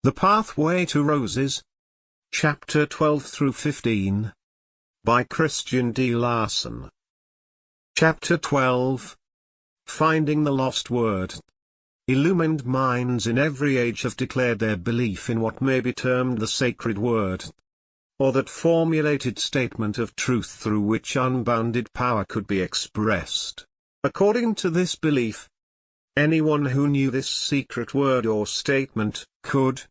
The Pathway to Roses. Chapter 12 through 15. By Christian D Larson. Chapter 12. Finding the Lost Word. Illumined minds in every age have declared their belief in what may be termed the sacred word, or that formulated statement of truth through which unbounded power could be expressed. According to this belief, anyone who knew this secret word or statement could,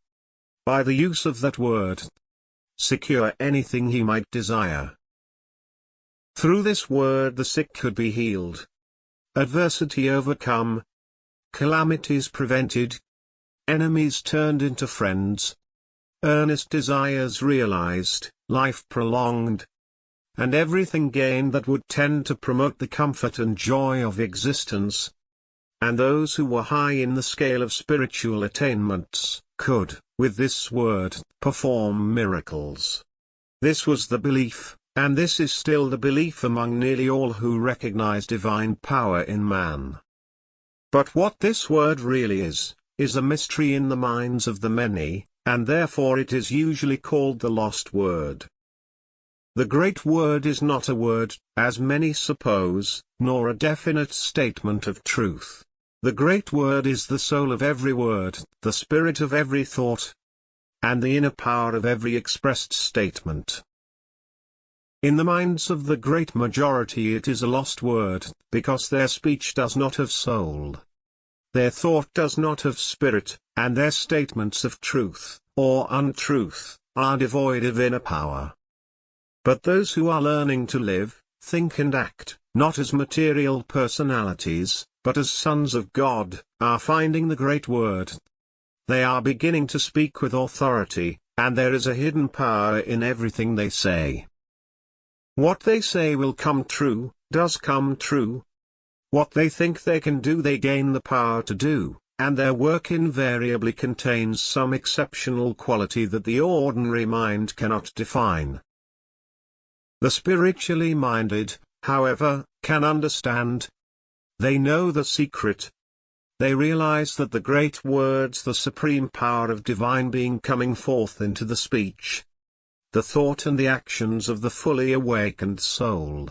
by the use of that word, secure anything he might desire. Through this word the sick could be healed, adversity overcome, calamities prevented, enemies turned into friends, earnest desires realized, life prolonged, and everything gained that would tend to promote the comfort and joy of existence. And those who were high in the scale of spiritual attainments, could, with this word, perform miracles. This was the belief, and this is still the belief among nearly all who recognize divine power in man. But what this word really is a mystery in the minds of the many, and therefore it is usually called the lost word. The great word is not a word, as many suppose, nor a definite statement of truth. The great word is the soul of every word, the spirit of every thought, and the inner power of every expressed statement. In the minds of the great majority it is a lost word, because their speech does not have soul. Their thought does not have spirit, and their statements of truth, or untruth, are devoid of inner power. But those who are learning to live, think and act, not as material personalities, but as sons of God, are finding the great word. They are beginning to speak with authority, and there is a hidden power in everything they say. What they say will come true, does come true. What they think they can do they gain the power to do, and their work invariably contains some exceptional quality that the ordinary mind cannot define. The spiritually minded, however, can understand. They know the secret. They realize that the great words, the supreme power of divine being coming forth into the speech, the thought and the actions of the fully awakened soul.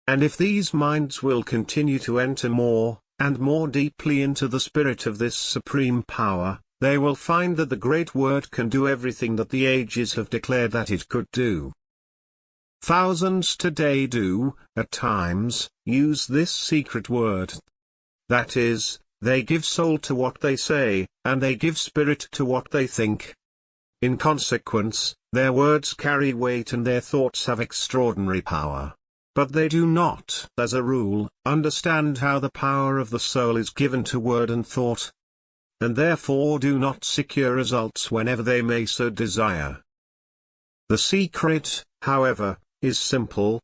And if these minds will continue to enter more and more deeply into the spirit of this supreme power, they will find that the great word can do everything that the ages have declared that it could do. Thousands today do, at times, use this secret word. That is, they give soul to what they say, and they give spirit to what they think. In consequence, their words carry weight and their thoughts have extraordinary power. But they do not, as a rule, understand how the power of the soul is given to word and thought, and therefore do not secure results whenever they may so desire. The secret, however, is simple.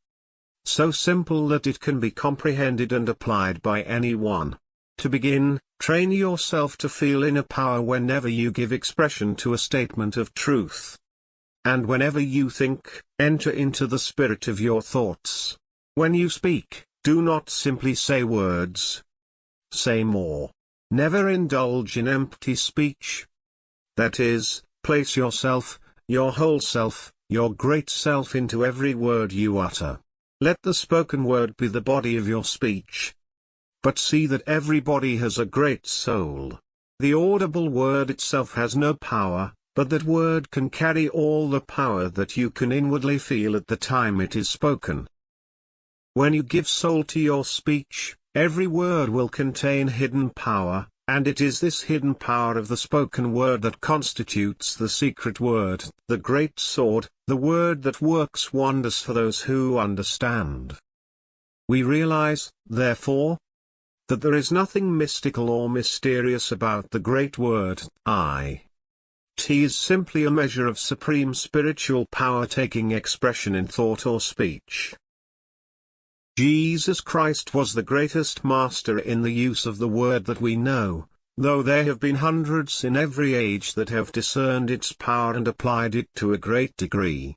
So simple that it can be comprehended and applied by anyone. To begin, train yourself to feel inner power whenever you give expression to a statement of truth. And whenever you think, enter into the spirit of your thoughts. When you speak, do not simply say words. Say more. Never indulge in empty speech. That is, place yourself, your whole self, your great self into every word you utter. Let the spoken word be the body of your speech. But see that every body has a great soul. The audible word itself has no power, but that word can carry all the power that you can inwardly feel at the time it is spoken. When you give soul to your speech, every word will contain hidden power, and it is this hidden power of the spoken word that constitutes the secret word, the great sword, the word that works wonders for those who understand. We realize, therefore, that there is nothing mystical or mysterious about the great word, It is simply a measure of supreme spiritual power taking expression in thought or speech. Jesus Christ was the greatest master in the use of the word that we know, though there have been hundreds in every age that have discerned its power and applied it to a great degree.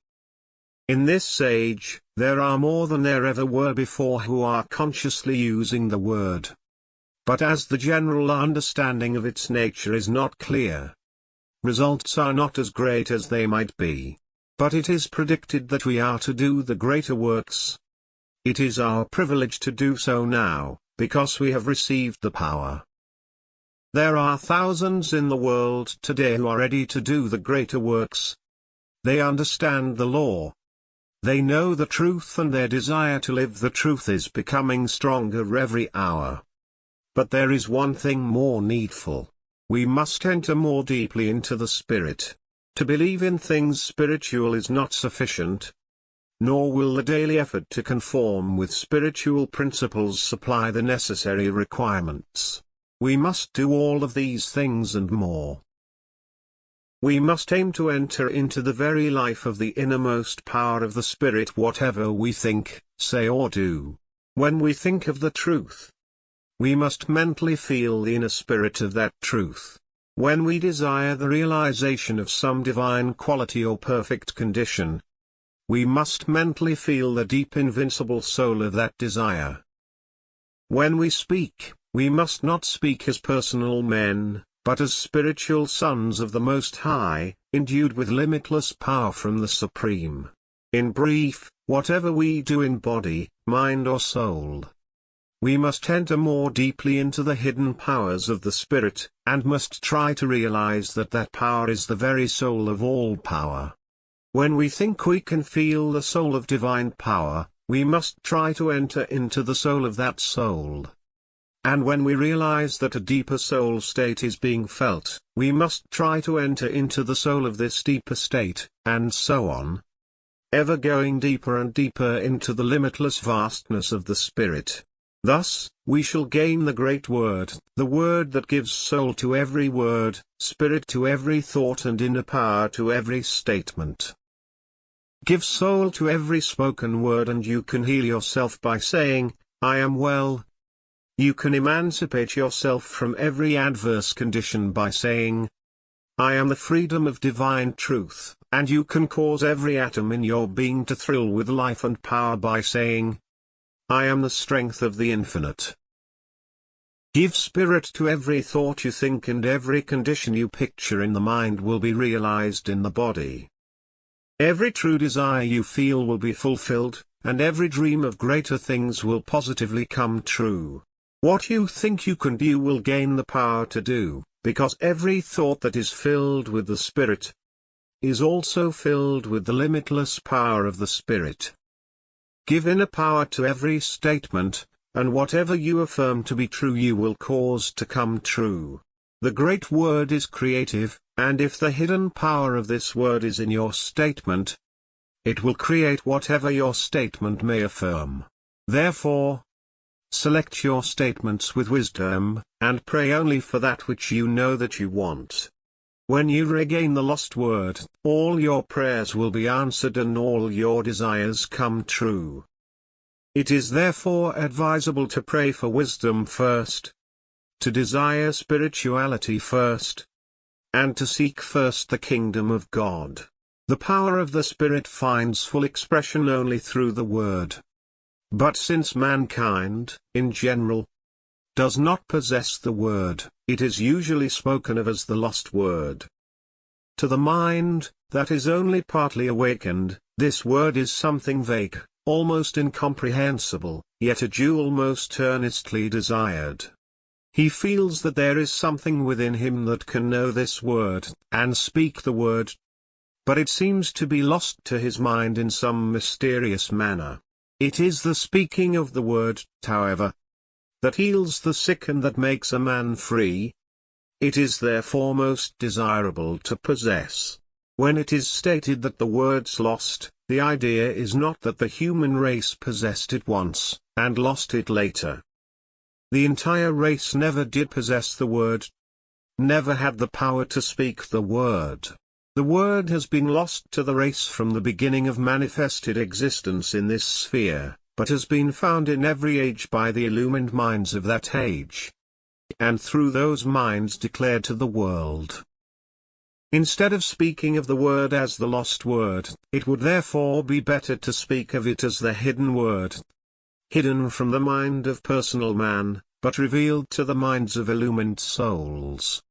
In this age, there are more than there ever were before who are consciously using the word. But as the general understanding of its nature is not clear, results are not as great as they might be. But it is predicted that we are to do the greater works. It is our privilege to do so now, because we have received the power. There are thousands in the world today who are ready to do the greater works. They understand the law. They know the truth, and their desire to live the truth is becoming stronger every hour. But there is one thing more needful. We must enter more deeply into the Spirit. To believe in things spiritual is not sufficient. Nor will the daily effort to conform with spiritual principles supply the necessary requirements. We must do all of these things and more. We must aim to enter into the very life of the innermost power of the Spirit, whatever we think, say or do. When we think of the truth, we must mentally feel the inner spirit of that truth. When we desire the realization of some divine quality or perfect condition, we must mentally feel the deep invincible soul of that desire. When we speak, we must not speak as personal men, but as spiritual sons of the Most High, endued with limitless power from the Supreme. In brief, whatever we do in body, mind or soul, we must enter more deeply into the hidden powers of the Spirit, and must try to realize that that power is the very soul of all power. When we think we can feel the soul of divine power, we must try to enter into the soul of that soul. And when we realize that a deeper soul state is being felt, we must try to enter into the soul of this deeper state, and so on. Ever going deeper and deeper into the limitless vastness of the Spirit. Thus, we shall gain the great word, the word that gives soul to every word, spirit to every thought, and inner power to every statement. Give soul to every spoken word, and you can heal yourself by saying, I am well. You can emancipate yourself from every adverse condition by saying, I am the freedom of divine truth, and you can cause every atom in your being to thrill with life and power by saying, I am the strength of the infinite. Give spirit to every thought you think, and every condition you picture in the mind will be realized in the body. Every true desire you feel will be fulfilled, and every dream of greater things will positively come true. What you think you can do will gain the power to do, because every thought that is filled with the Spirit is also filled with the limitless power of the Spirit. Give inner power to every statement, and whatever you affirm to be true you will cause to come true. The great word is creative, and if the hidden power of this word is in your statement, it will create whatever your statement may affirm. Therefore, select your statements with wisdom, and pray only for that which you know that you want. When you regain the lost word, all your prayers will be answered and all your desires come true. It is therefore advisable to pray for wisdom first, to desire spirituality first, and to seek first the kingdom of God. The power of the Spirit finds full expression only through the Word. But since mankind, in general, does not possess the Word, it is usually spoken of as the lost word. To the mind that is only partly awakened, this word is something vague, almost incomprehensible, yet a jewel most earnestly desired. He feels that there is something within him that can know this word, and speak the word. But it seems to be lost to his mind in some mysterious manner. It is the speaking of the word, however, that heals the sick and that makes a man free. It is therefore most desirable to possess. When it is stated that the word's lost, the idea is not that the human race possessed it once, and lost it later. The entire race never did possess the word, never had the power to speak the word. The word has been lost to the race from the beginning of manifested existence in this sphere, but has been found in every age by the illumined minds of that age, and through those minds declared to the world. Instead of speaking of the word as the lost word, it would therefore be better to speak of it as the hidden word, hidden from the mind of personal man, but revealed to the minds of illumined souls.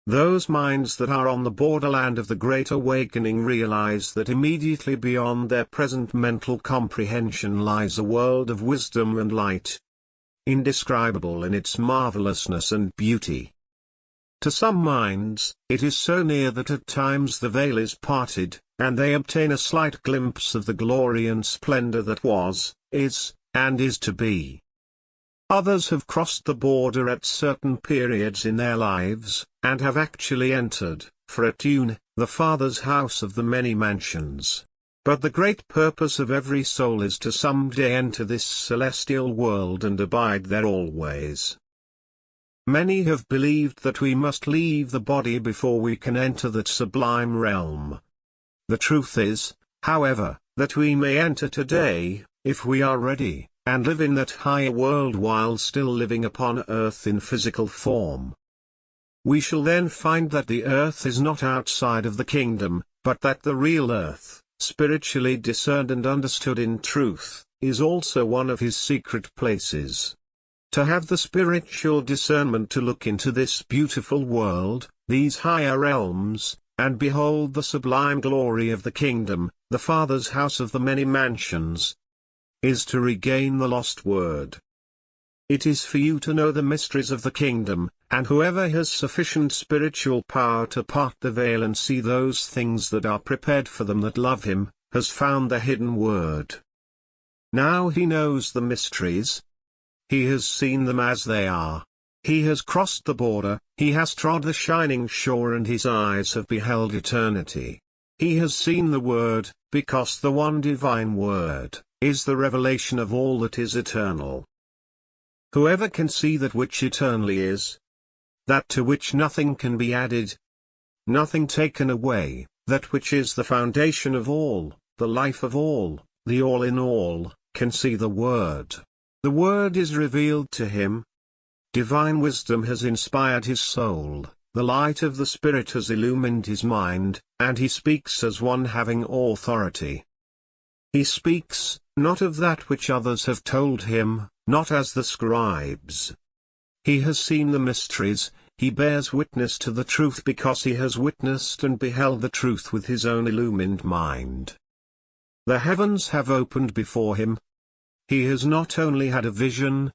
Those minds that are on the borderland of the Great Awakening realize that immediately beyond their present mental comprehension lies a world of wisdom and light, indescribable in its marvelousness and beauty. To some minds, it is so near that at times the veil is parted, and they obtain a slight glimpse of the glory and splendor that was, is, and is to be. Others have crossed the border at certain periods in their lives, and have actually entered, for a tune, the Father's house of the many mansions. But the great purpose of every soul is to some day enter this celestial world and abide there always. Many have believed that we must leave the body before we can enter that sublime realm. The truth is, however, that we may enter today, if we are ready, and live in that higher world while still living upon earth in physical form. We shall then find that the earth is not outside of the kingdom, but that the real earth, spiritually discerned and understood in truth, is also one of his secret places. To have the spiritual discernment to look into this beautiful world, these higher realms, and behold the sublime glory of the kingdom, the Father's house of the many mansions, is to regain the lost word. It is for you to know the mysteries of the kingdom, and whoever has sufficient spiritual power to part the veil and see those things that are prepared for them that love him, has found the hidden word. Now he knows the mysteries. He has seen them as they are. He has crossed the border, he has trod the shining shore, and his eyes have beheld eternity. He has seen the Word, because the one divine Word is the revelation of all that is eternal. Whoever can see that which eternally is, that to which nothing can be added, nothing taken away, that which is the foundation of all, the life of all, the all in all, can see the Word. The Word is revealed to him. Divine wisdom has inspired his soul, the light of the Spirit has illumined his mind, and he speaks as one having authority. He speaks, not of that which others have told him, not as the scribes. He has seen the mysteries, he bears witness to the truth because he has witnessed and beheld the truth with his own illumined mind. The heavens have opened before him. He has not only had a vision,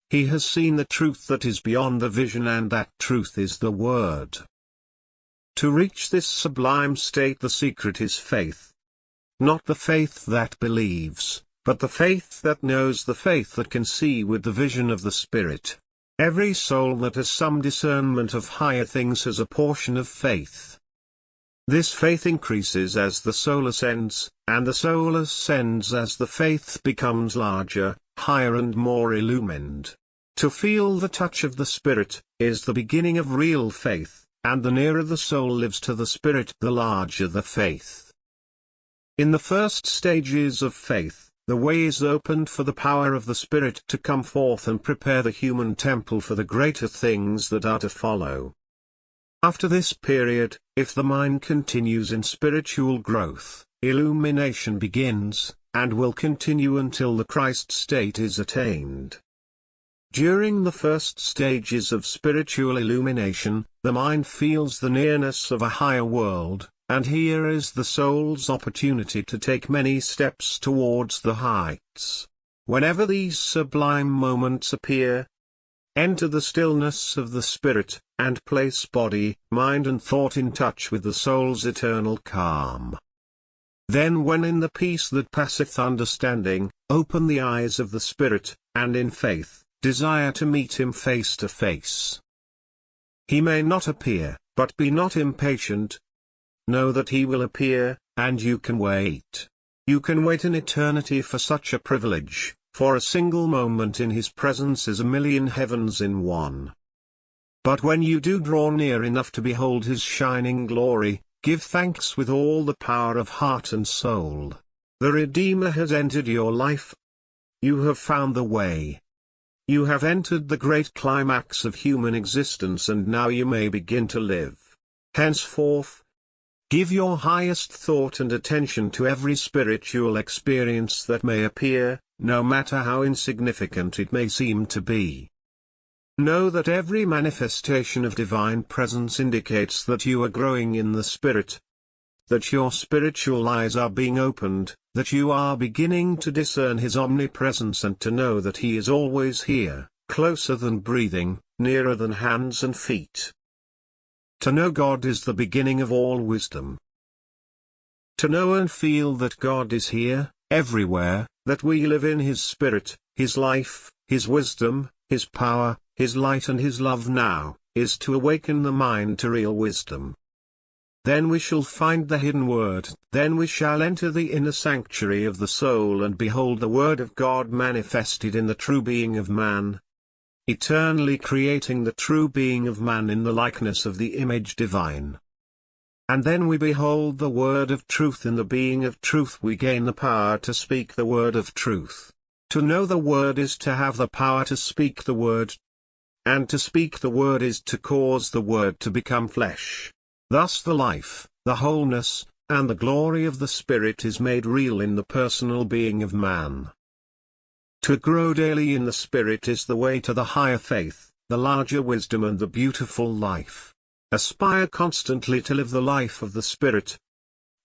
he has seen the truth that is beyond the vision, and that truth is the Word. To reach this sublime state the secret is faith. Not the faith that believes, but the faith that knows, the faith that can see with the vision of the Spirit. Every soul that has some discernment of higher things has a portion of faith. This faith increases as the soul ascends, and the soul ascends as the faith becomes larger, higher and more illumined. To feel the touch of the Spirit is the beginning of real faith, and the nearer the soul lives to the Spirit, the larger the faith. In the first stages of faith, the way is opened for the power of the Spirit to come forth and prepare the human temple for the greater things that are to follow. After this period, if the mind continues in spiritual growth, illumination begins, and will continue until the Christ state is attained. During the first stages of spiritual illumination, the mind feels the nearness of a higher world, and here is the soul's opportunity to take many steps towards the heights. Whenever these sublime moments appear, enter the stillness of the Spirit, and place body, mind and thought in touch with the soul's eternal calm. Then when in the peace that passeth understanding, open the eyes of the Spirit, and in faith, desire to meet him face to face. He may not appear, but be not impatient. Know that he will appear, and you can wait. You can wait an eternity for such a privilege, for a single moment in his presence is a million heavens in one. But when you do draw near enough to behold his shining glory, give thanks with all the power of heart and soul. The Redeemer has entered your life. You have found the way. You have entered the great climax of human existence, and now you may begin to live. Henceforth, give your highest thought and attention to every spiritual experience that may appear, no matter how insignificant it may seem to be. Know that every manifestation of divine presence indicates that you are growing in the Spirit, that your spiritual eyes are being opened, that you are beginning to discern His omnipresence and to know that He is always here, closer than breathing, nearer than hands and feet. To know God is the beginning of all wisdom. To know and feel that God is here, everywhere, that we live in His Spirit, His life, His wisdom, His power, His light and His love now, is to awaken the mind to real wisdom. Then we shall find the hidden word, then we shall enter the inner sanctuary of the soul and behold the Word of God manifested in the true being of man, eternally creating the true being of man in the likeness of the image divine. And then we behold the word of truth in the being of truth. We gain the power to speak the word of truth. To know the word is to have the power to speak the word. And to speak the word is to cause the word to become flesh. Thus the life, the wholeness, and the glory of the Spirit is made real in the personal being of man. To grow daily in the Spirit is the way to the higher faith, the larger wisdom and the beautiful life. Aspire constantly to live the life of the Spirit.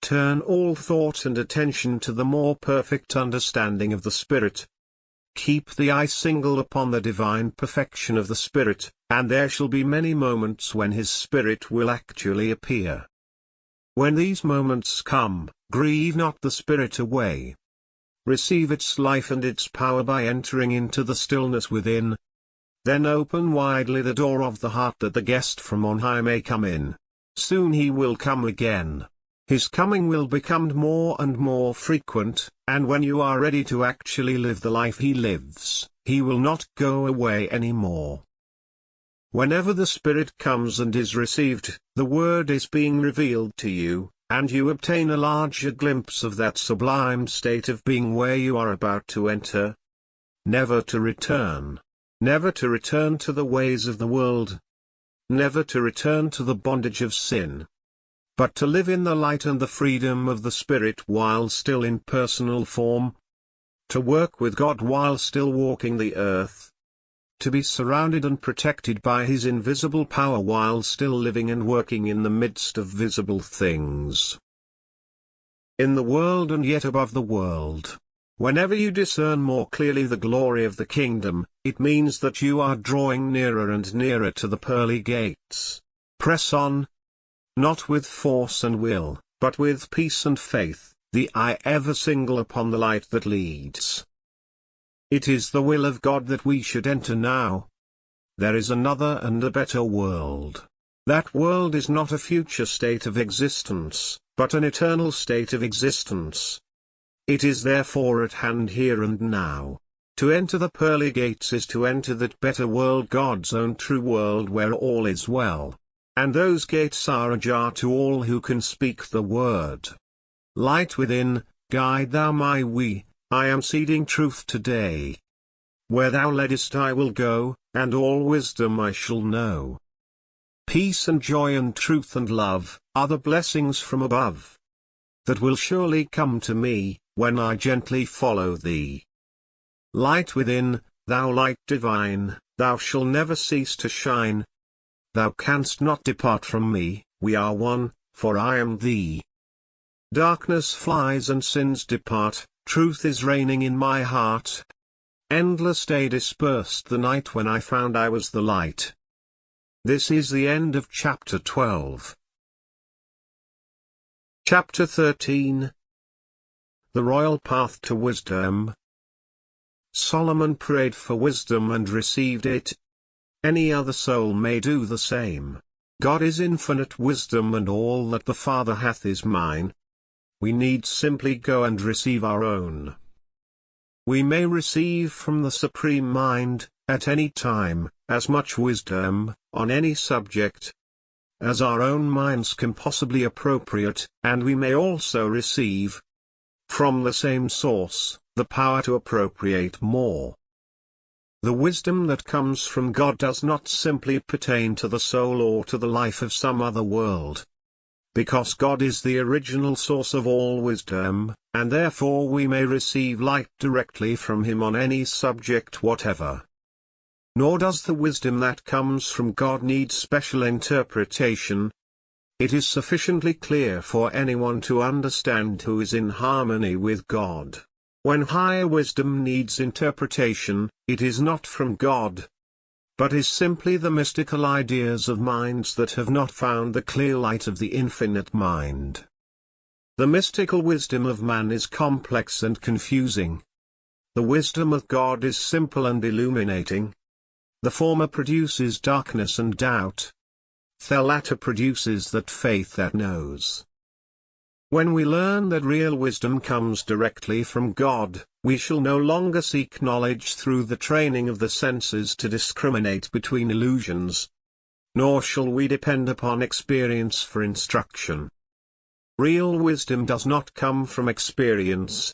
Turn all thought and attention to the more perfect understanding of the Spirit. Keep the eye single upon the divine perfection of the Spirit, and there shall be many moments when His Spirit will actually appear. When these moments come, grieve not the Spirit away. Receive its life and its power by entering into the stillness within. Then open widely the door of the heart that the guest from on high may come in. Soon He will come again. His coming will become more and more frequent, and when you are ready to actually live the life He lives, He will not go away anymore. Whenever the Spirit comes and is received, the Word is being revealed to you, and you obtain a larger glimpse of that sublime state of being where you are about to enter. Never to return. Never to return to the ways of the world. Never to return to the bondage of sin. But to live in the light and the freedom of the Spirit while still in personal form. To work with God while still walking the earth. To be surrounded and protected by His invisible power while still living and working in the midst of visible things. In the world and yet above the world. Whenever you discern more clearly the glory of the kingdom, it means that you are drawing nearer and nearer to the pearly gates. Press on. Not with force and will, but with peace and faith, the eye ever single upon the light that leads. It is the will of God that we should enter now. There is another and a better world. That world is not a future state of existence, but an eternal state of existence. It is therefore at hand here and now. To enter the pearly gates is to enter that better world, God's own true world where all is well. And those gates are ajar to all who can speak the word. Light within, guide thou my way, I am seeding truth today. Where thou leadest I will go, and all wisdom I shall know. Peace and joy and truth and love, are the blessings from above. That will surely come to me, when I gently follow thee. Light within, thou light divine, thou shalt never cease to shine. Thou canst not depart from me, we are one, for I am thee. Darkness flies and sins depart, truth is reigning in my heart. Endless day dispersed the night when I found I was the light. This is the end of chapter 12. Chapter 13. The Royal Path to Wisdom. Solomon prayed for wisdom and received it. Any other soul may do the same. God is infinite wisdom and all that the Father hath is mine. We need simply go and receive our own. We may receive from the Supreme Mind, at any time, as much wisdom, on any subject, as our own minds can possibly appropriate, and we may also receive, from the same source, the power to appropriate more. The wisdom that comes from God does not simply pertain to the soul or to the life of some other world. Because God is the original source of all wisdom, and therefore we may receive light directly from Him on any subject whatever. Nor does the wisdom that comes from God need special interpretation. It is sufficiently clear for anyone to understand who is in harmony with God. When higher wisdom needs interpretation, it is not from God, but is simply the mystical ideas of minds that have not found the clear light of the infinite mind. The mystical wisdom of man is complex and confusing. The wisdom of God is simple and illuminating. The former produces darkness and doubt. The latter produces that faith that knows. When we learn that real wisdom comes directly from God, we shall no longer seek knowledge through the training of the senses to discriminate between illusions. Nor shall we depend upon experience for instruction. Real wisdom does not come from experience.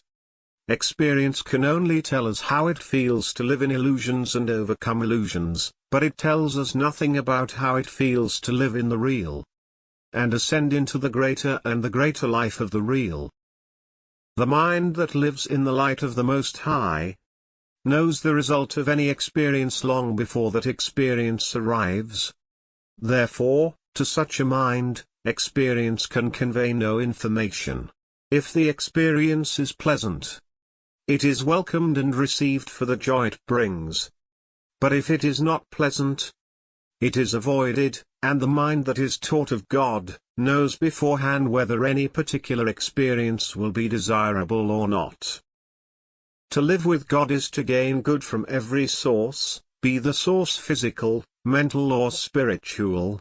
Experience can only tell us how it feels to live in illusions and overcome illusions, but it tells us nothing about how it feels to live in the real, and ascend into the greater and the greater life of the real. The mind that lives in the light of the Most High knows the result of any experience long before that experience arrives. Therefore, to such a mind, experience can convey no information. If the experience is pleasant, it is welcomed and received for the joy it brings. But if it is not pleasant, it is avoided, and the mind that is taught of God knows beforehand whether any particular experience will be desirable or not. To live with God is to gain good from every source, be the source physical, mental or spiritual.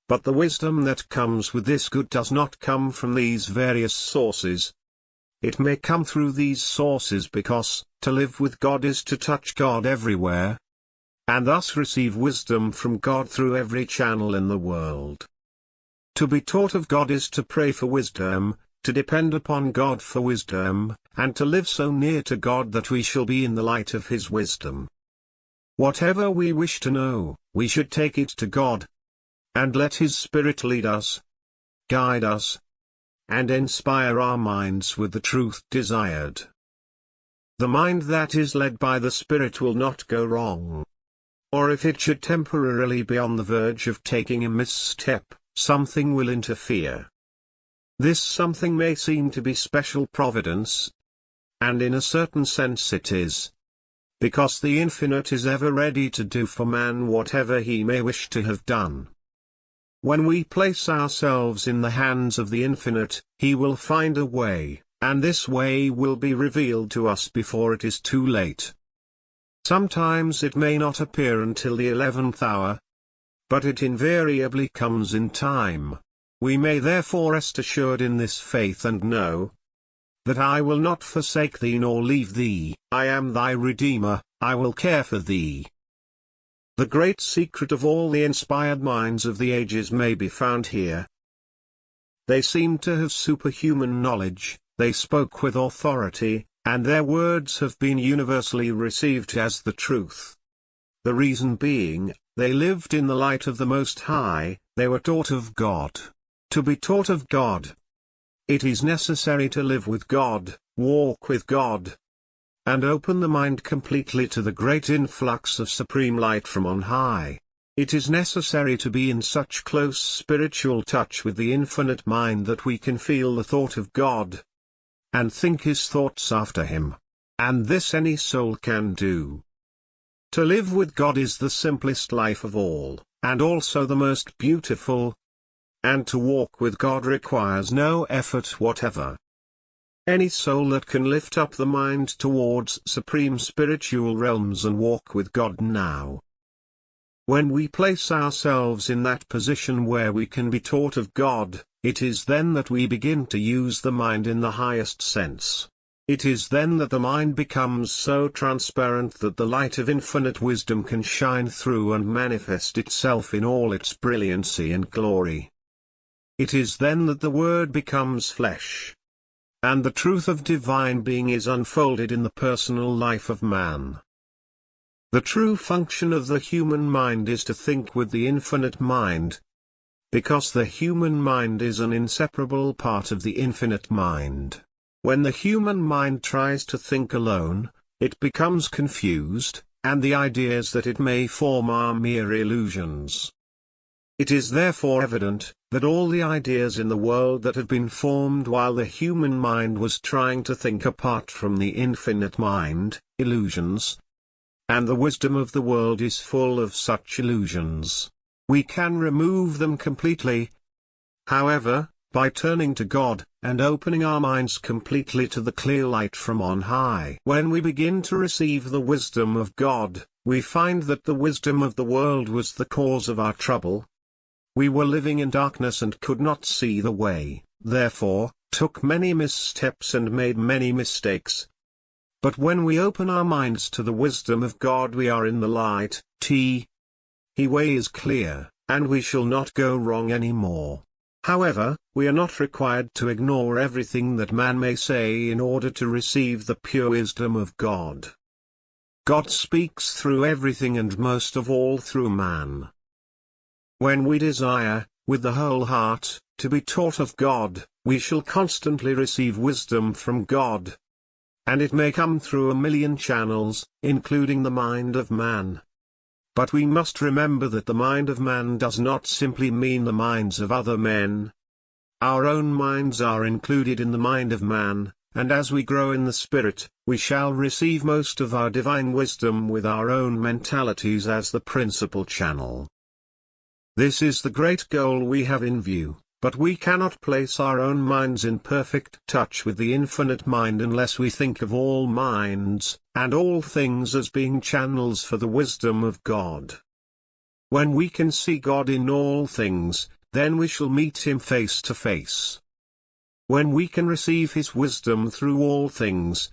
But the wisdom that comes with this good does not come from these various sources. It may come through these sources because, to live with God is to touch God everywhere, and thus receive wisdom from God through every channel in the world. To be taught of God is to pray for wisdom, to depend upon God for wisdom, and to live so near to God that we shall be in the light of His wisdom. Whatever we wish to know, we should take it to God, and let His Spirit lead us, guide us, and inspire our minds with the truth desired. The mind that is led by the Spirit will not go wrong. Or if it should temporarily be on the verge of taking a misstep, something will interfere. This something may seem to be special providence, and in a certain sense it is, because the Infinite is ever ready to do for man whatever he may wish to have done. When we place ourselves in the hands of the Infinite, He will find a way, and this way will be revealed to us before it is too late. Sometimes it may not appear until the 11th hour, but it invariably comes in time. We may therefore rest assured in this faith and know that I will not forsake thee nor leave thee, I am thy Redeemer, I will care for thee. The great secret of all the inspired minds of the ages may be found here. They seemed to have superhuman knowledge, they spoke with authority, and their words have been universally received as the truth. The reason being, they lived in the light of the Most High, they were taught of God. To be taught of God, it is necessary to live with God, walk with God, and open the mind completely to the great influx of supreme light from on high. It is necessary to be in such close spiritual touch with the infinite mind that we can feel the thought of God, and think His thoughts after Him. And this any soul can do. To live with God is the simplest life of all, and also the most beautiful. And to walk with God requires no effort whatever. Any soul that can lift up the mind towards supreme spiritual realms and walk with God now. When we place ourselves in that position where we can be taught of God, it is then that we begin to use the mind in the highest sense. It is then that the mind becomes so transparent that the light of infinite wisdom can shine through and manifest itself in all its brilliancy and glory. It is then that the Word becomes flesh, and the truth of divine being is unfolded in the personal life of man. The true function of the human mind is to think with the infinite mind, because the human mind is an inseparable part of the infinite mind. When the human mind tries to think alone, it becomes confused, and the ideas that it may form are mere illusions. It is therefore evident that all the ideas in the world that have been formed while the human mind was trying to think apart from the infinite mind, illusions, and the wisdom of the world is full of such illusions. We can remove them completely, however, by turning to God, and opening our minds completely to the clear light from on high. When we begin to receive the wisdom of God, we find that the wisdom of the world was the cause of our trouble. We were living in darkness and could not see the way, therefore, took many missteps and made many mistakes. But when we open our minds to the wisdom of God, we are in the light. His way is clear, and we shall not go wrong any more. However, we are not required to ignore everything that man may say in order to receive the pure wisdom of God. God speaks through everything and most of all through man. When we desire, with the whole heart, to be taught of God, we shall constantly receive wisdom from God. And it may come through a million channels, including the mind of man. But we must remember that the mind of man does not simply mean the minds of other men. Our own minds are included in the mind of man, and as we grow in the Spirit, we shall receive most of our divine wisdom with our own mentalities as the principal channel. This is the great goal we have in view, but we cannot place our own minds in perfect touch with the infinite mind unless we think of all minds, and all things as being channels for the wisdom of God. When we can see God in all things, then we shall meet Him face to face. When we can receive His wisdom through all things,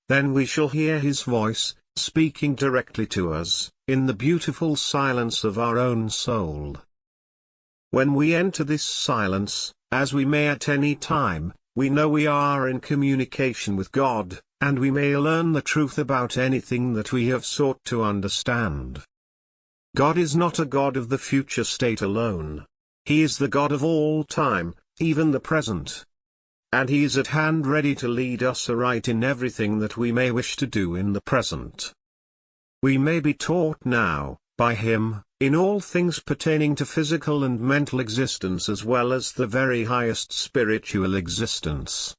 then we shall hear His voice, speaking directly to us, in the beautiful silence of our own soul. When we enter this silence, as we may at any time, we know we are in communication with God, and we may learn the truth about anything that we have sought to understand. God is not a God of the future state alone. He is the God of all time, even the present. And He is at hand ready to lead us aright in everything that we may wish to do in the present. We may be taught now, by Him, in all things pertaining to physical and mental existence as well as the very highest spiritual existence.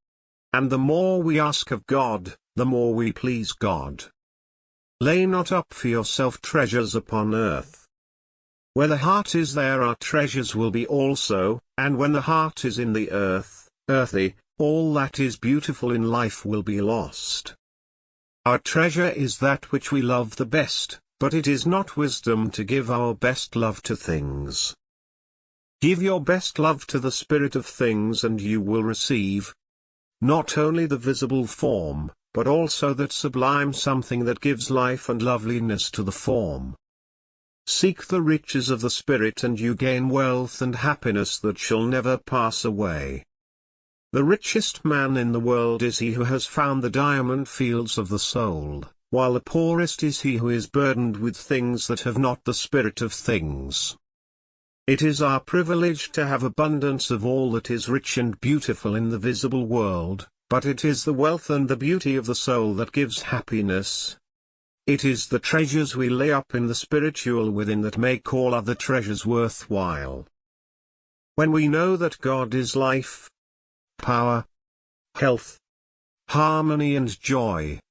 And the more we ask of God, the more we please God. Lay not up for yourself treasures upon earth. Where the heart is, there our treasures will be also, and when the heart is in the earth, earthy, all that is beautiful in life will be lost. Our treasure is that which we love the best, but it is not wisdom to give our best love to things. Give your best love to the spirit of things and you will receive not only the visible form, but also that sublime something that gives life and loveliness to the form. Seek the riches of the Spirit and you gain wealth and happiness that shall never pass away. The richest man in the world is he who has found the diamond fields of the soul, while the poorest is he who is burdened with things that have not the spirit of things. It is our privilege to have abundance of all that is rich and beautiful in the visible world, but it is the wealth and the beauty of the soul that gives happiness. It is the treasures we lay up in the spiritual within that make all other treasures worthwhile. When we know that God is life, power, health, harmony and joy,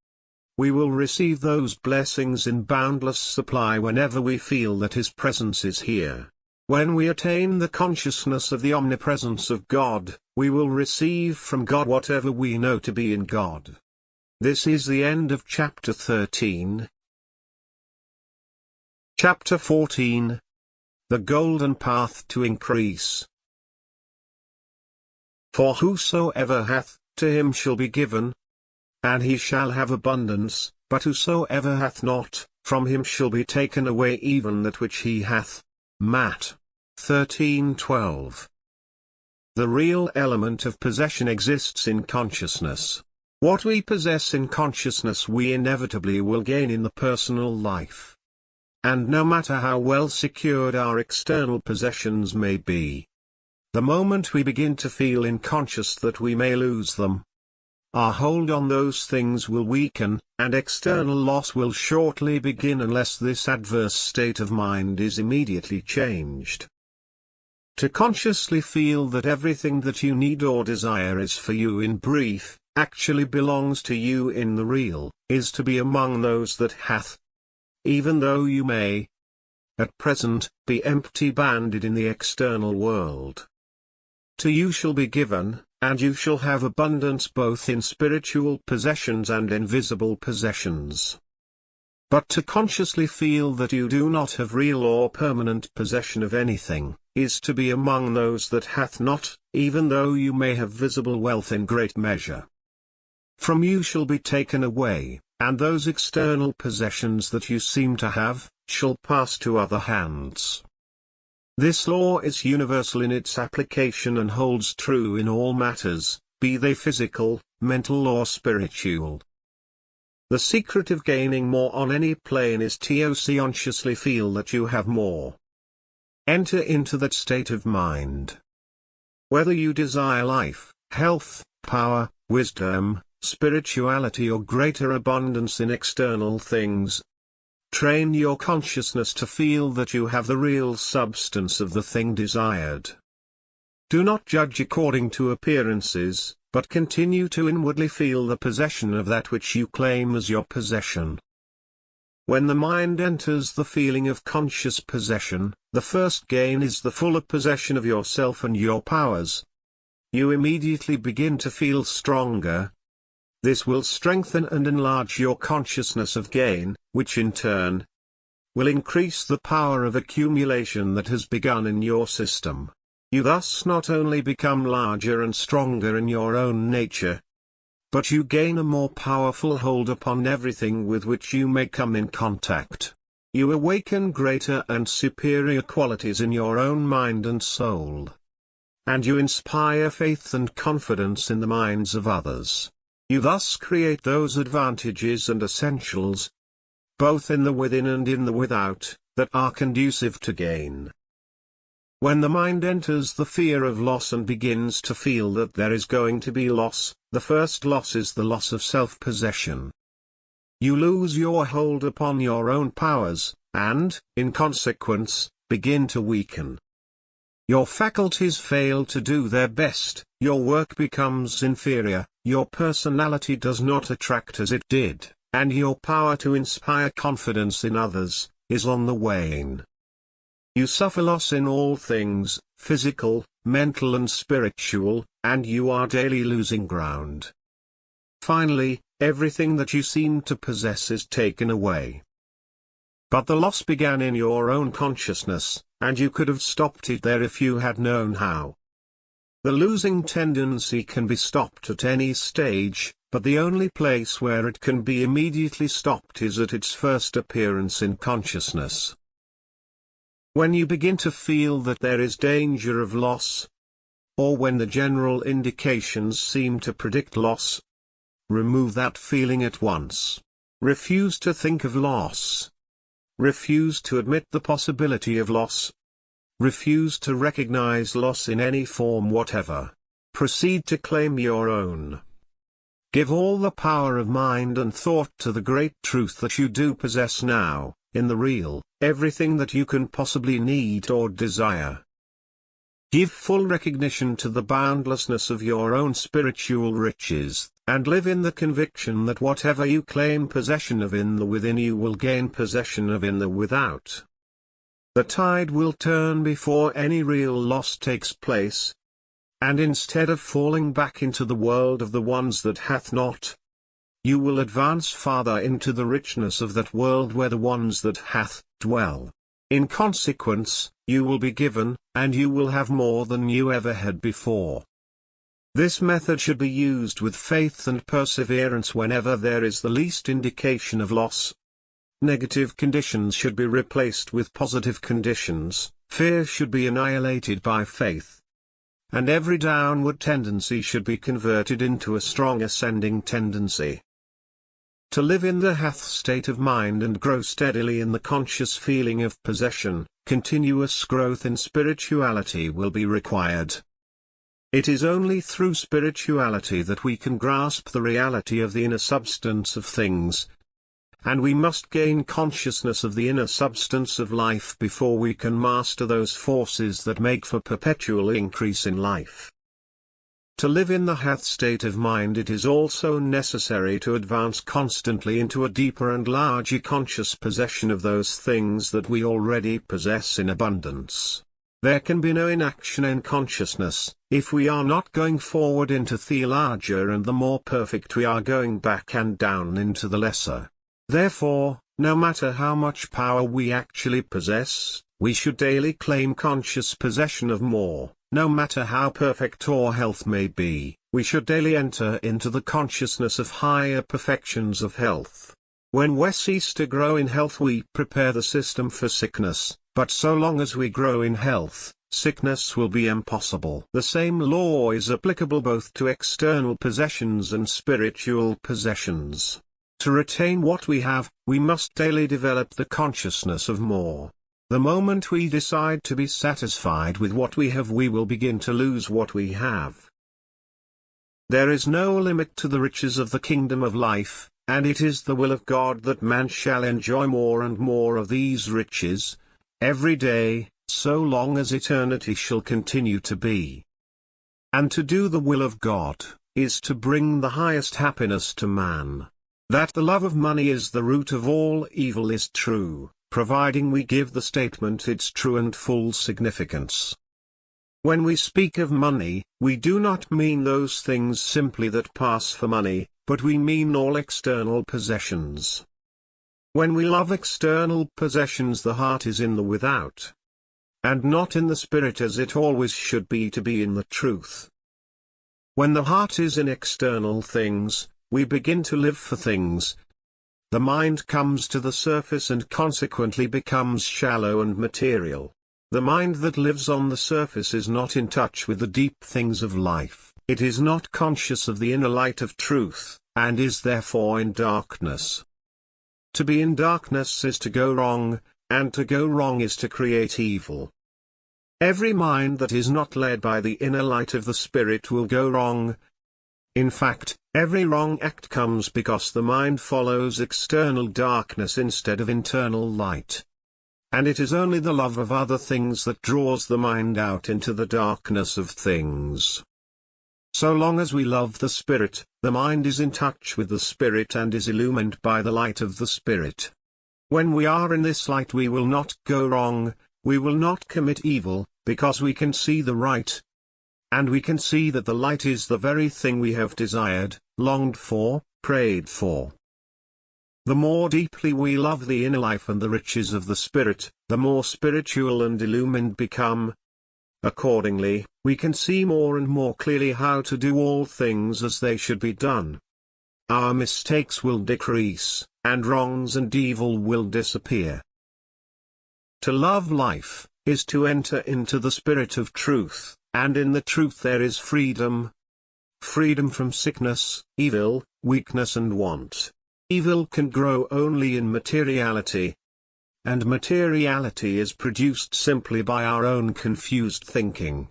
we will receive those blessings in boundless supply whenever we feel that His presence is here. When we attain the consciousness of the omnipresence of God, we will receive from God whatever we know to be in God. This is the end of chapter 13. Chapter 14. The Golden Path to Increase. For whosoever hath, to him shall be given, and he shall have abundance, but whosoever hath not, from him shall be taken away even that which he hath. Matt. 13:12. The real element of possession exists in consciousness. What we possess in consciousness we inevitably will gain in the personal life. And no matter how well secured our external possessions may be, the moment we begin to feel inconscious that we may lose them, our hold on those things will weaken, and external loss will shortly begin unless this adverse state of mind is immediately changed. To consciously feel that everything that you need or desire is for you in brief, actually belongs to you in the real, is to be among those that hath. Even though you may, at present, be empty-banded in the external world. To you shall be given, and you shall have abundance both in spiritual possessions and in visible possessions. But to consciously feel that you do not have real or permanent possession of anything, is to be among those that hath not, even though you may have visible wealth in great measure. From you shall be taken away, and those external possessions that you seem to have, shall pass to other hands. This law is universal in its application and holds true in all matters, be they physical, mental or spiritual. The secret of gaining more on any plane is to consciously feel that you have more. Enter into that state of mind. Whether you desire life, health, power, wisdom, spirituality or greater abundance in external things, train your consciousness to feel that you have the real substance of the thing desired. Do not judge according to appearances, but continue to inwardly feel the possession of that which you claim as your possession. When the mind enters the feeling of conscious possession, the first gain is the fuller possession of yourself and your powers. You immediately begin to feel stronger. This will strengthen and enlarge your consciousness of gain, which in turn will increase the power of accumulation that has begun in your system. You thus not only become larger and stronger in your own nature, but you gain a more powerful hold upon everything with which you may come in contact. You awaken greater and superior qualities in your own mind and soul. And you inspire faith and confidence in the minds of others. You thus create those advantages and essentials, both in the within and in the without, that are conducive to gain. When the mind enters the fear of loss and begins to feel that there is going to be loss, the first loss is the loss of self-possession. You lose your hold upon your own powers, and, in consequence, begin to weaken. Your faculties fail to do their best, your work becomes inferior, your personality does not attract as it did, and your power to inspire confidence in others is on the wane. You suffer loss in all things, physical, mental and spiritual, and you are daily losing ground. Finally, everything that you seem to possess is taken away. But the loss began in your own consciousness, and you could have stopped it there if you had known how. The losing tendency can be stopped at any stage, but the only place where it can be immediately stopped is at its first appearance in consciousness. When you begin to feel that there is danger of loss, or when the general indications seem to predict loss, remove that feeling at once. Refuse to think of loss. Refuse to admit the possibility of loss. Refuse to recognize loss in any form whatever. Proceed to claim your own. Give all the power of mind and thought to the great truth that you do possess now, in the real, everything that you can possibly need or desire. Give full recognition to the boundlessness of your own spiritual riches, and live in the conviction that whatever you claim possession of in the within you will gain possession of in the without. The tide will turn before any real loss takes place, and instead of falling back into the world of the ones that hath not, you will advance farther into the richness of that world where the ones that hath dwell. In consequence, you will be given, and you will have more than you ever had before. This method should be used with faith and perseverance whenever there is the least indication of loss. Negative conditions should be replaced with positive conditions, fear should be annihilated by faith. And every downward tendency should be converted into a strong ascending tendency. To live in the hath state of mind and grow steadily in the conscious feeling of possession, continuous growth in spirituality will be required. It is only through spirituality that we can grasp the reality of the inner substance of things, and we must gain consciousness of the inner substance of life before we can master those forces that make for perpetual increase in life. To live in the Hath state of mind, it is also necessary to advance constantly into a deeper and larger conscious possession of those things that we already possess in abundance. There can be no inaction in consciousness, if we are not going forward into the larger and the more perfect, we are going back and down into the lesser. Therefore, no matter how much power we actually possess, we should daily claim conscious possession of more. No matter how perfect our health may be, we should daily enter into the consciousness of higher perfections of health. When we cease to grow in health, we prepare the system for sickness, but so long as we grow in health, sickness will be impossible. The same law is applicable both to external possessions and spiritual possessions. To retain what we have, we must daily develop the consciousness of more. The moment we decide to be satisfied with what we have, we will begin to lose what we have. There is no limit to the riches of the kingdom of life, and it is the will of God that man shall enjoy more and more of these riches, every day, so long as eternity shall continue to be. And to do the will of God, is to bring the highest happiness to man. That the love of money is the root of all evil is true, providing we give the statement its true and full significance. When we speak of money, we do not mean those things simply that pass for money, but we mean all external possessions. When we love external possessions, the heart is in the without, and not in the spirit, as it always should be to be in the truth. When the heart is in external things, we begin to live for things. The mind comes to the surface and consequently becomes shallow and material. The mind that lives on the surface is not in touch with the deep things of life. It is not conscious of the inner light of truth, and is therefore in darkness. To be in darkness is to go wrong, and to go wrong is to create evil. Every mind that is not led by the inner light of the Spirit will go wrong. In fact, every wrong act comes because the mind follows external darkness instead of internal light. And it is only the love of other things that draws the mind out into the darkness of things. So long as we love the Spirit, the mind is in touch with the Spirit and is illumined by the light of the Spirit. When we are in this light, we will not go wrong, we will not commit evil, because we can see the right. And we can see that the light is the very thing we have desired, longed for, prayed for. The more deeply we love the inner life and the riches of the Spirit, the more spiritual and illumined become. Accordingly, we can see more and more clearly how to do all things as they should be done. Our mistakes will decrease, and wrongs and evil will disappear. To love life, is to enter into the spirit of truth, and in the truth there is freedom. Freedom from sickness, evil, weakness and want. Evil can grow only in materiality. And materiality is produced simply by our own confused thinking.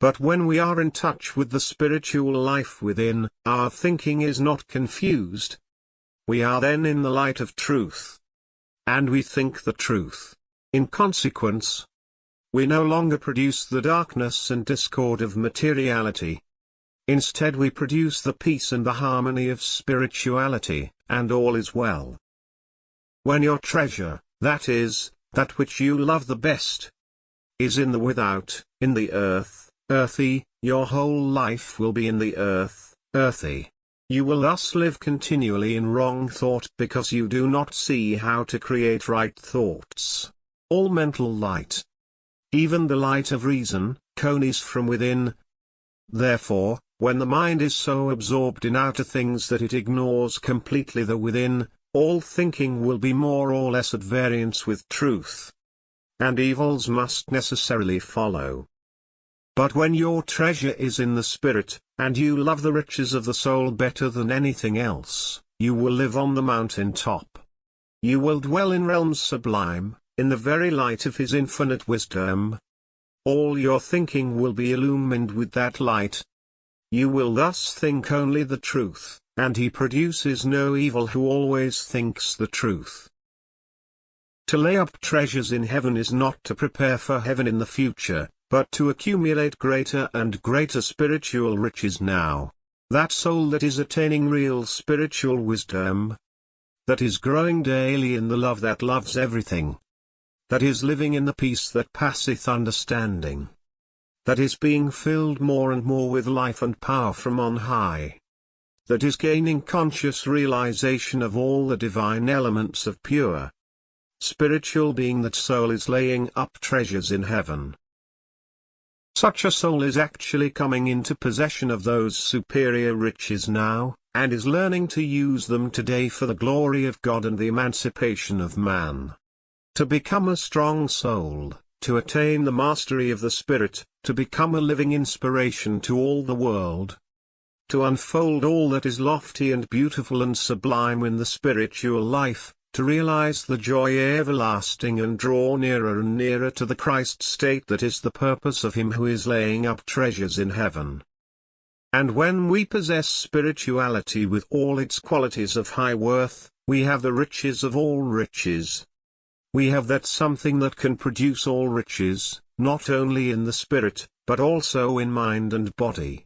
But when we are in touch with the spiritual life within, our thinking is not confused. We are then in the light of truth. And we think the truth. In consequence, we no longer produce the darkness and discord of materiality. Instead we produce the peace and the harmony of spirituality, and all is well. When your treasure, that is, that which you love the best, is in the without, in the earth, earthy, your whole life will be in the earth, earthy. You will thus live continually in wrong thought because you do not see how to create right thoughts. All mental light, even the light of reason, comes from within. Therefore, when the mind is so absorbed in outer things that it ignores completely the within, all thinking will be more or less at variance with truth. And evils must necessarily follow. But when your treasure is in the Spirit, and you love the riches of the soul better than anything else, you will live on the mountain top. You will dwell in realms sublime, in the very light of His infinite wisdom. all your thinking will be illumined with that light. You will thus think only the truth, and he produces no evil who always thinks the truth. To lay up treasures in heaven is not to prepare for heaven in the future, but to accumulate greater and greater spiritual riches now. That soul that is attaining real spiritual wisdom, that is growing daily in the love that loves everything, that is living in the peace that passeth understanding, that is being filled more and more with life and power from on high, that is gaining conscious realization of all the divine elements of pure spiritual being, that soul is laying up treasures in heaven. Such a soul is actually coming into possession of those superior riches now, and is learning to use them today for the glory of God and the emancipation of man. To become a strong soul, to attain the mastery of the Spirit, to become a living inspiration to all the world, to unfold all that is lofty and beautiful and sublime in the spiritual life, to realize the joy everlasting and draw nearer and nearer to the Christ state that is the purpose of him who is laying up treasures in heaven. And when we possess spirituality with all its qualities of high worth, we have the riches of all riches. We have that something that can produce all riches, not only in the spirit, but also in mind and body.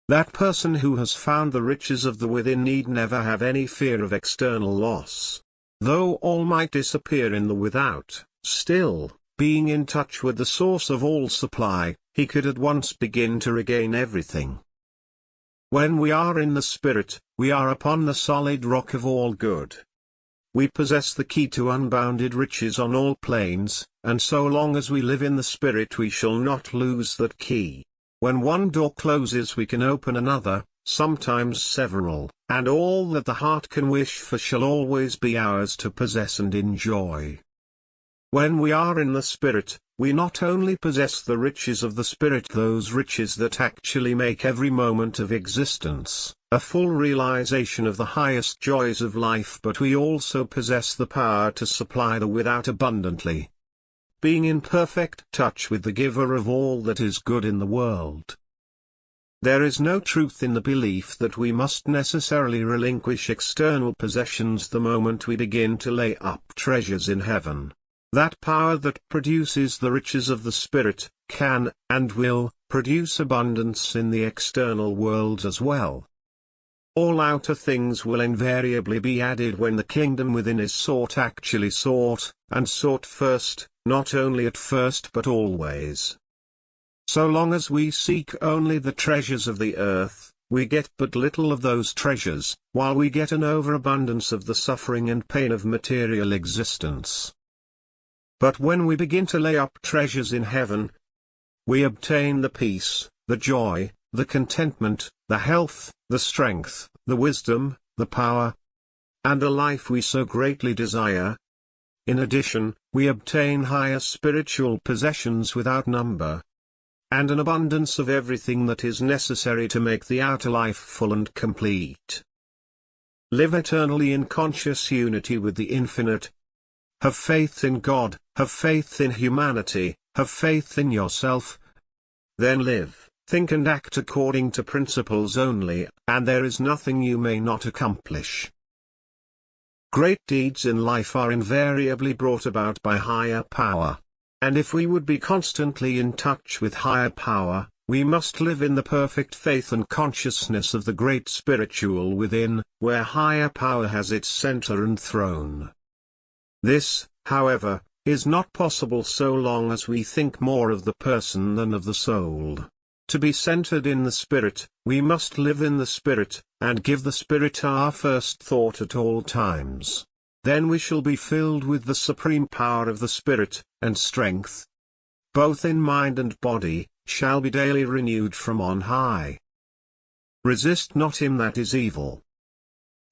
That person who has found the riches of the within need never have any fear of external loss. Though all might disappear in the without, still, being in touch with the source of all supply, he could at once begin to regain everything. When we are in the Spirit, we are upon the solid rock of all good. We possess the key to unbounded riches on all planes, and so long as we live in the Spirit we shall not lose that key. When one door closes we can open another, sometimes several, and all that the heart can wish for shall always be ours to possess and enjoy. When we are in the Spirit, we not only possess the riches of the Spirit, those riches that actually make every moment of existence a full realization of the highest joys of life, but we also possess the power to supply the without abundantly, being in perfect touch with the giver of all that is good in the world. There is no truth in the belief that we must necessarily relinquish external possessions the moment we begin to lay up treasures in heaven. That power that produces the riches of the Spirit, can, and will, produce abundance in the external world as well. All outer things will invariably be added when the kingdom within is actually sought, and sought first, not only at first but always. So long as we seek only the treasures of the earth, we get but little of those treasures, while we get an overabundance of the suffering and pain of material existence. But when we begin to lay up treasures in heaven, we obtain the peace, the joy, the contentment, the health, the strength, the wisdom, the power, and the life we so greatly desire. In addition, we obtain higher spiritual possessions without number, and an abundance of everything that is necessary to make the outer life full and complete. Live eternally in conscious unity with the Infinite. Have faith in God, have faith in humanity, have faith in yourself. Then live, think and act according to principles only, and there is nothing you may not accomplish. Great deeds in life are invariably brought about by higher power. And if we would be constantly in touch with higher power, we must live in the perfect faith and consciousness of the great spiritual within, where higher power has its center and throne. This, however, is not possible so long as we think more of the person than of the soul. To be centered in the Spirit, we must live in the Spirit, and give the Spirit our first thought at all times. Then we shall be filled with the supreme power of the Spirit, and strength, both in mind and body, shall be daily renewed from on high. Resist not him that is evil.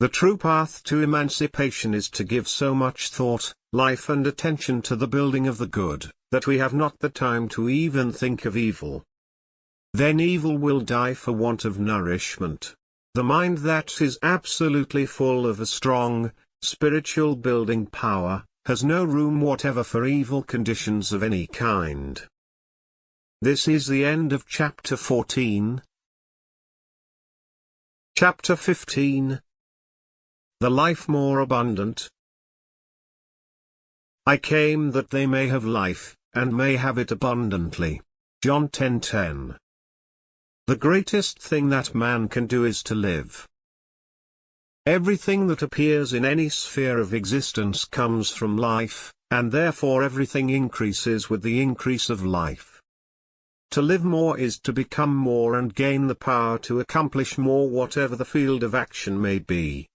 The true path to emancipation is to give so much thought, life and attention to the building of the good, that we have not the time to even think of evil. Then evil will die for want of nourishment. The mind that is absolutely full of a strong, spiritual building power, has no room whatever for evil conditions of any kind. This is the end of chapter 14. Chapter 15. The life more abundant. I came that they may have life, and may have it abundantly. John 10:10. The greatest thing that man can do is to live. Everything that appears in any sphere of existence comes from life, and therefore everything increases with the increase of life. To live more is to become more and gain the power to accomplish more whatever the field of action may be.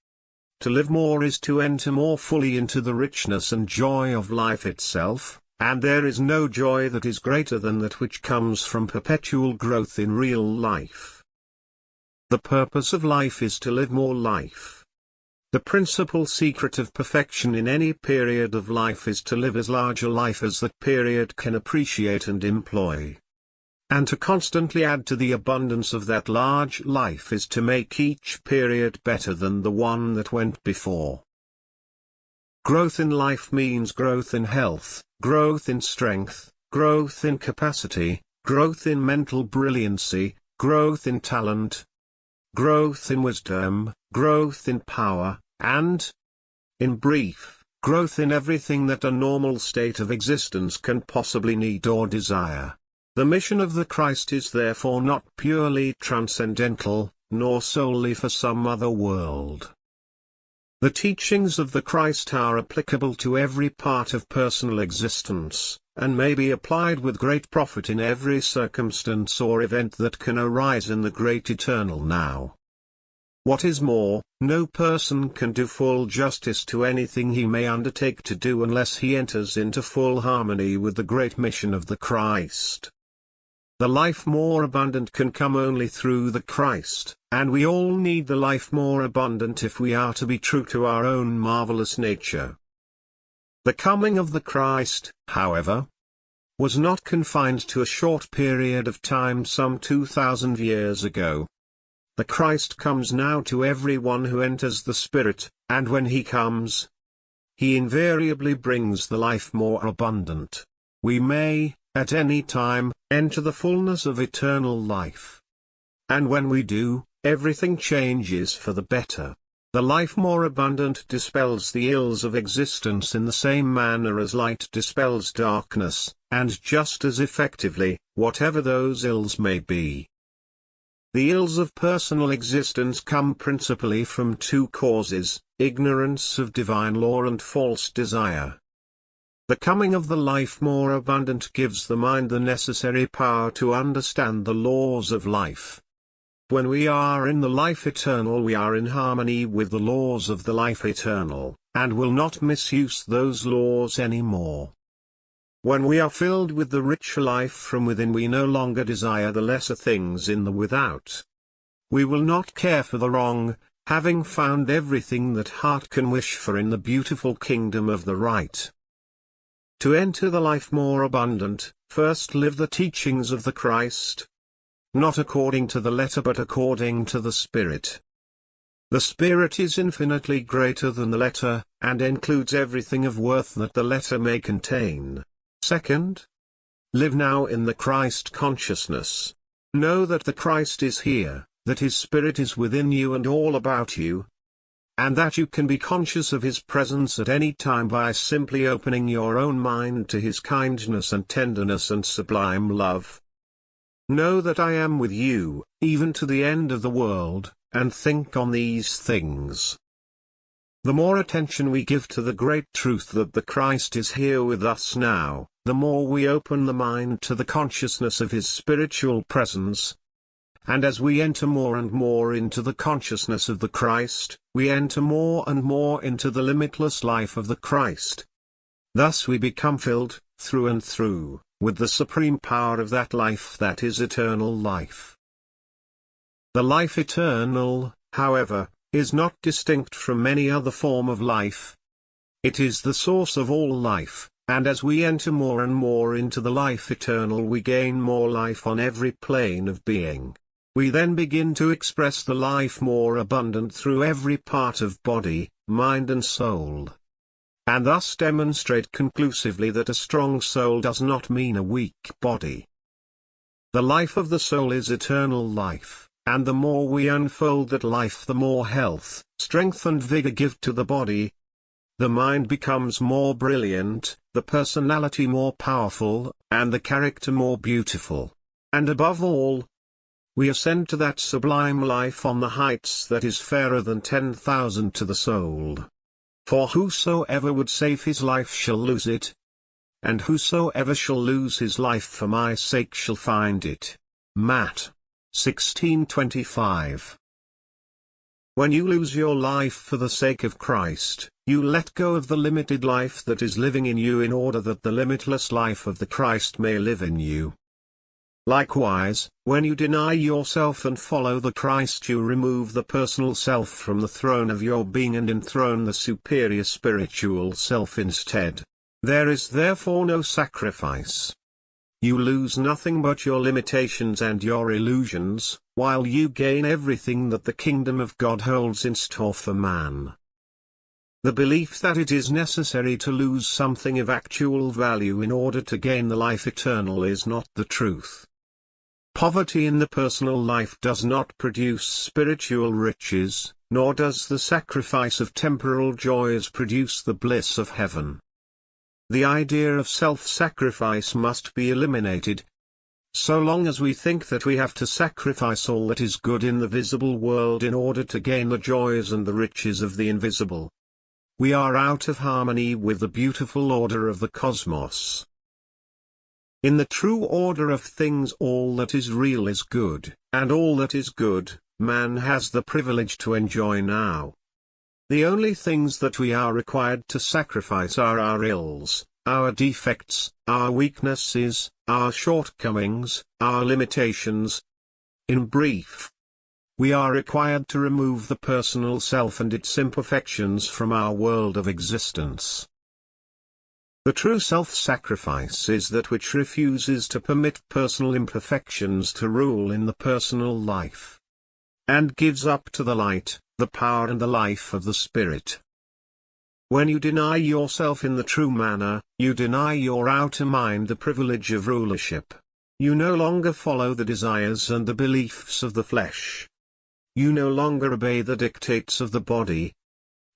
To live more is to enter more fully into the richness and joy of life itself, and there is no joy that is greater than that which comes from perpetual growth in real life. The purpose of life is to live more life. The principal secret of perfection in any period of life is to live as large a life as that period can appreciate and employ. And to constantly add to the abundance of that large life is to make each period better than the one that went before. Growth in life means growth in health, growth in strength, growth in capacity, growth in mental brilliancy, growth in talent, growth in wisdom, growth in power, and, in brief, growth in everything that a normal state of existence can possibly need or desire. The mission of the Christ is therefore not purely transcendental, nor solely for some other world. The teachings of the Christ are applicable to every part of personal existence, and may be applied with great profit in every circumstance or event that can arise in the great eternal now. What is more, no person can do full justice to anything he may undertake to do unless he enters into full harmony with the great mission of the Christ. The life more abundant can come only through the Christ, and we all need the life more abundant if we are to be true to our own marvelous nature. The coming of the Christ, however, was not confined to a short period of time some 2,000 years ago. The Christ comes now to everyone who enters the Spirit, and when he comes, he invariably brings the life more abundant. We may, at any time, enter the fullness of eternal life. And when we do, everything changes for the better. The life more abundant dispels the ills of existence in the same manner as light dispels darkness, and just as effectively, whatever those ills may be. The ills of personal existence come principally from two causes: ignorance of divine law and false desire. The coming of the life more abundant gives the mind the necessary power to understand the laws of life. When we are in the life eternal, we are in harmony with the laws of the life eternal, and will not misuse those laws any more. When we are filled with the rich life from within, we no longer desire the lesser things in the without. We will not care for the wrong, having found everything that heart can wish for in the beautiful kingdom of the right. To enter the life more abundant, first live the teachings of the Christ. Not according to the letter but according to the Spirit. The Spirit is infinitely greater than the letter, and includes everything of worth that the letter may contain. Second, live now in the Christ consciousness. Know that the Christ is here, that his Spirit is within you and all about you, and that you can be conscious of his presence at any time by simply opening your own mind to his kindness and tenderness and sublime love. Know that I am with you, even to the end of the world, and think on these things. The more attention we give to the great truth that the Christ is here with us now, the more we open the mind to the consciousness of his spiritual presence. And as we enter more and more into the consciousness of the Christ, we enter more and more into the limitless life of the Christ. Thus we become filled, through and through, with the supreme power of that life that is eternal life. The life eternal, however, is not distinct from any other form of life. It is the source of all life, and as we enter more and more into the life eternal, we gain more life on every plane of being. We then begin to express the life more abundant through every part of body, mind and soul. And thus demonstrate conclusively that a strong soul does not mean a weak body. The life of the soul is eternal life, and the more we unfold that life, the more health, strength and vigor give to the body. The mind becomes more brilliant, the personality more powerful, and the character more beautiful. And above all, we ascend to that sublime life on the heights that is fairer than 10,000 to the soul. For whosoever would save his life shall lose it, and whosoever shall lose his life for my sake shall find it. Matt. 16:25. When you lose your life for the sake of Christ, you let go of the limited life that is living in you in order that the limitless life of the Christ may live in you. Likewise, when you deny yourself and follow the Christ, you remove the personal self from the throne of your being and enthrone the superior spiritual self instead. There is therefore no sacrifice. You lose nothing but your limitations and your illusions, while you gain everything that the kingdom of God holds in store for man. The belief that it is necessary to lose something of actual value in order to gain the life eternal is not the truth. Poverty in the personal life does not produce spiritual riches, nor does the sacrifice of temporal joys produce the bliss of heaven. The idea of self-sacrifice must be eliminated. So long as we think that we have to sacrifice all that is good in the visible world in order to gain the joys and the riches of the invisible, we are out of harmony with the beautiful order of the cosmos. In the true order of things, all that is real is good, and all that is good, man has the privilege to enjoy now. The only things that we are required to sacrifice are our ills, our defects, our weaknesses, our shortcomings, our limitations. In brief, we are required to remove the personal self and its imperfections from our world of existence. The true self-sacrifice is that which refuses to permit personal imperfections to rule in the personal life, and gives up to the light, the power and the life of the Spirit. When you deny yourself in the true manner, you deny your outer mind the privilege of rulership. You no longer follow the desires and the beliefs of the flesh. You no longer obey the dictates of the body.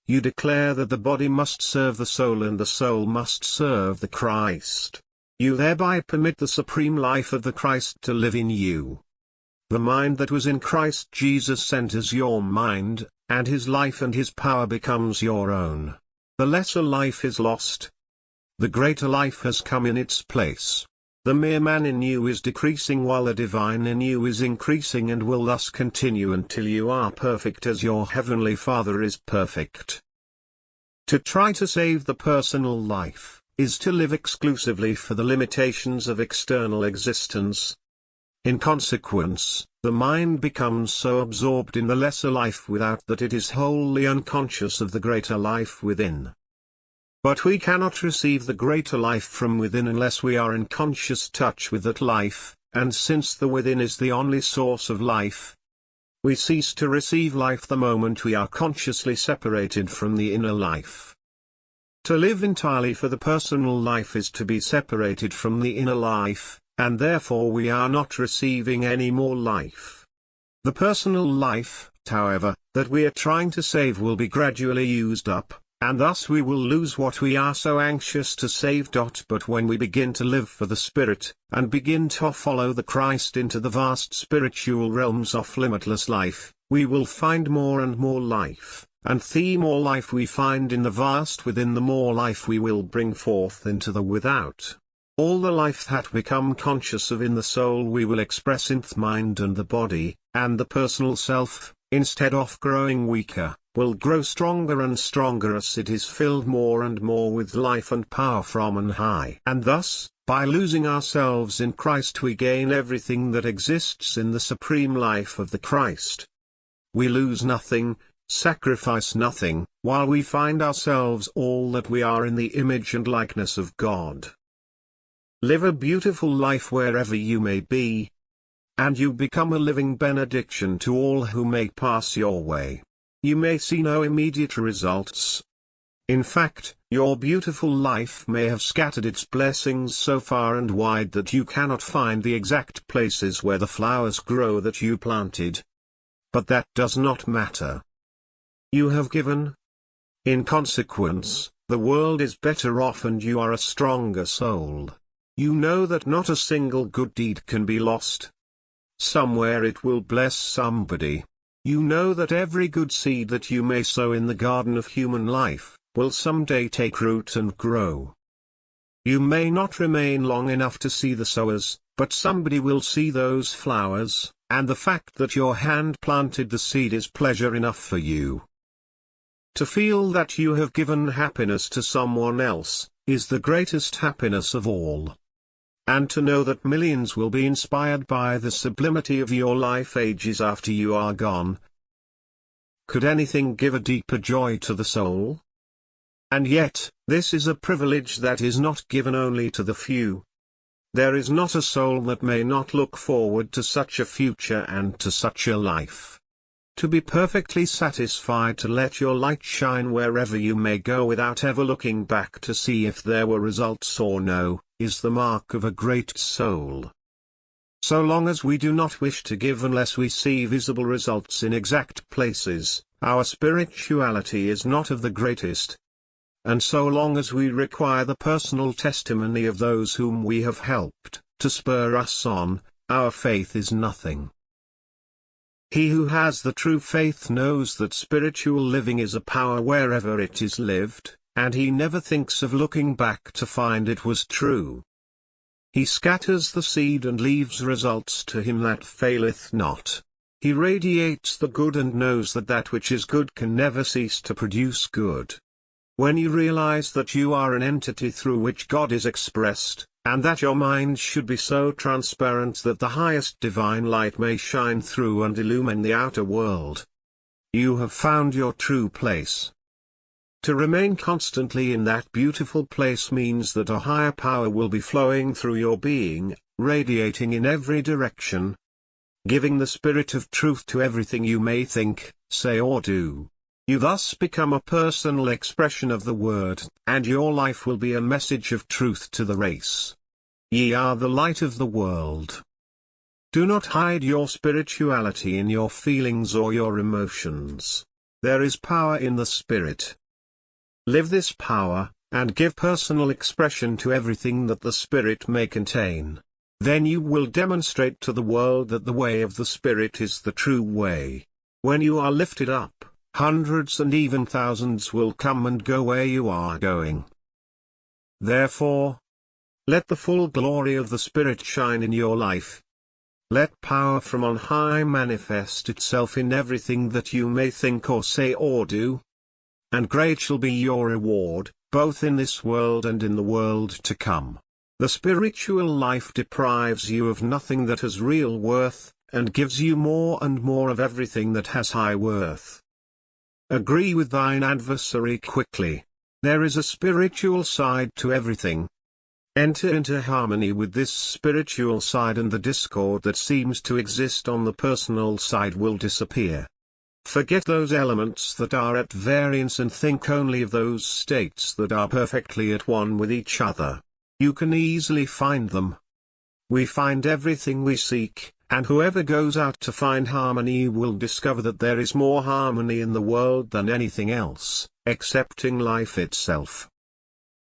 You declare that the body must serve the soul and the soul must serve the Christ. You thereby permit the supreme life of the Christ to live in you. The mind that was in Christ Jesus enters your mind, and his life and his power becomes your own. The lesser life is lost. The greater life has come in its place. The mere man in you is decreasing while the divine in you is increasing and will thus continue until you are perfect as your heavenly Father is perfect. To try to save the personal life, is to live exclusively for the limitations of external existence. In consequence, the mind becomes so absorbed in the lesser life without that it is wholly unconscious of the greater life within. But we cannot receive the greater life from within unless we are in conscious touch with that life, and since the within is the only source of life, we cease to receive life the moment we are consciously separated from the inner life. To live entirely for the personal life is to be separated from the inner life, and therefore we are not receiving any more life. The personal life, however, that we are trying to save will be gradually used up, and thus we will lose what we are so anxious to save. But when we begin to live for the Spirit, and begin to follow the Christ into the vast spiritual realms of limitless life, we will find more and more life, and the more life we find in the vast within, the more life we will bring forth into the without. All the life that we become conscious of in the soul we will express in the mind and the body, and the personal self, instead of growing weaker, will grow stronger and stronger as it is filled more and more with life and power from on high. And thus, by losing ourselves in Christ, we gain everything that exists in the supreme life of the Christ. We lose nothing, sacrifice nothing, while we find ourselves all that we are in the image and likeness of God. Live a beautiful life wherever you may be, and you become a living benediction to all who may pass your way. You may see no immediate results. In fact, Your beautiful life may have scattered its blessings so far and wide that you cannot find the exact places where the flowers grow that you planted. But that does not matter. You have given. In consequence, the world is better off and you are a stronger soul. You know that not a single good deed can be lost. Somewhere it will bless somebody. You know that every good seed that you may sow in the garden of human life will someday take root and grow. You may not remain long enough to see the sowers, but somebody will see those flowers, and the fact that your hand planted the seed is pleasure enough for you. To feel that you have given happiness to someone else, is the greatest happiness of all. And to know that millions will be inspired by the sublimity of your life ages after you are gone. Could anything give a deeper joy to the soul? And yet, this is a privilege that is not given only to the few. There is not a soul that may not look forward to such a future and to such a life. To be perfectly satisfied to let your light shine wherever you may go without ever looking back to see if there were results or no, is the mark of a great soul. So long as we do not wish to give unless we see visible results in exact places, our spirituality is not of the greatest. And so long as we require the personal testimony of those whom we have helped, to spur us on, our faith is nothing. He who has the true faith knows that spiritual living is a power wherever it is lived, and he never thinks of looking back to find it was true. He scatters the seed and leaves results to him that faileth not. He radiates the good and knows that that which is good can never cease to produce good. When you realize that you are an entity through which God is expressed, and that your mind should be so transparent that the highest divine light may shine through and illumine the outer world, you have found your true place. To remain constantly in that beautiful place means that a higher power will be flowing through your being, radiating in every direction, giving the spirit of truth to everything you may think, say or do. You thus become a personal expression of the word, and your life will be a message of truth to the race. Ye are the light of the world. Do not hide your spirituality in your feelings or your emotions. There is power in the spirit. Live this power, and give personal expression to everything that the spirit may contain. Then you will demonstrate to the world that the way of the spirit is the true way. When you are lifted up, hundreds and even thousands will come and go where you are going. Therefore, let the full glory of the Spirit shine in your life. Let power from on high manifest itself in everything that you may think or say or do. And great shall be your reward, both in this world and in the world to come. The spiritual life deprives you of nothing that has real worth, and gives you more and more of everything that has high worth. Agree with thine adversary quickly. There is a spiritual side to everything. Enter into harmony with this spiritual side and the discord that seems to exist on the personal side will disappear. Forget those elements that are at variance and think only of those states that are perfectly at one with each other. You can easily find them. We find everything we seek, and whoever goes out to find harmony will discover that there is more harmony in the world than anything else, excepting life itself.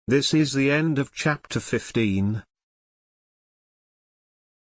This is the end of chapter 15.